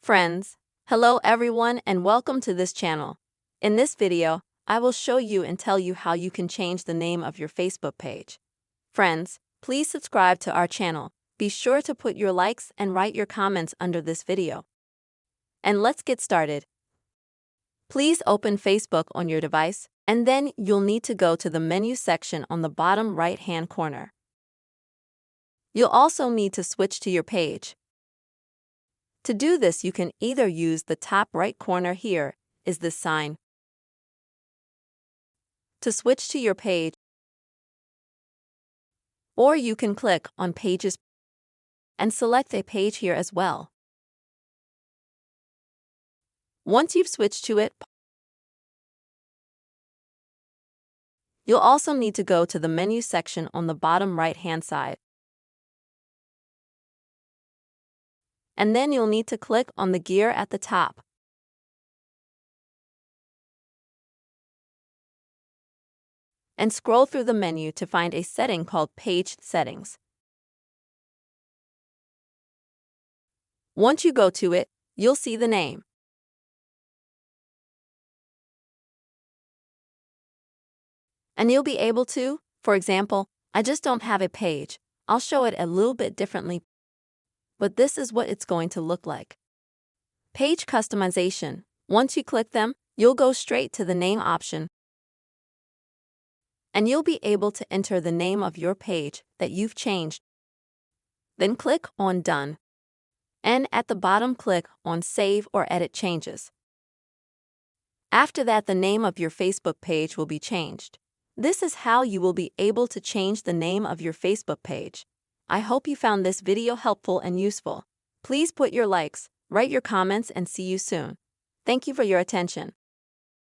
Friends, hello everyone and welcome to this channel. In this video, I will show you and tell you how you can change the name of your Facebook page. Friends, please subscribe to our channel. Be sure to put your likes and write your comments under this video. And let's get started. Please open Facebook on your device, and then you'll need to go to the menu section on the bottom right-hand corner. You'll also need to switch to your page. To do this, you can either use the top right corner here is this sign to switch to your page, or you can click on Pages and select a page here as well. Once you've switched to it, you'll also need to go to the menu section on the bottom right-hand side. And then you'll need to click on the gear at the top. And scroll through the menu to find a setting called Page Settings. Once you go to it, you'll see the name. And you'll be able to, for example, I just don't have a page. I'll show it a little bit differently, but this is what it's going to look like. Page customization. Once you click them, you'll go straight to the name option, and you'll be able to enter the name of your page that you've changed. Then click on Done. And at the bottom, click on Save or Edit Changes. After that, the name of your Facebook page will be changed. This is how you will be able to change the name of your Facebook page. I hope you found this video helpful and useful. Please put your likes, write your comments, and see you soon. Thank you for your attention.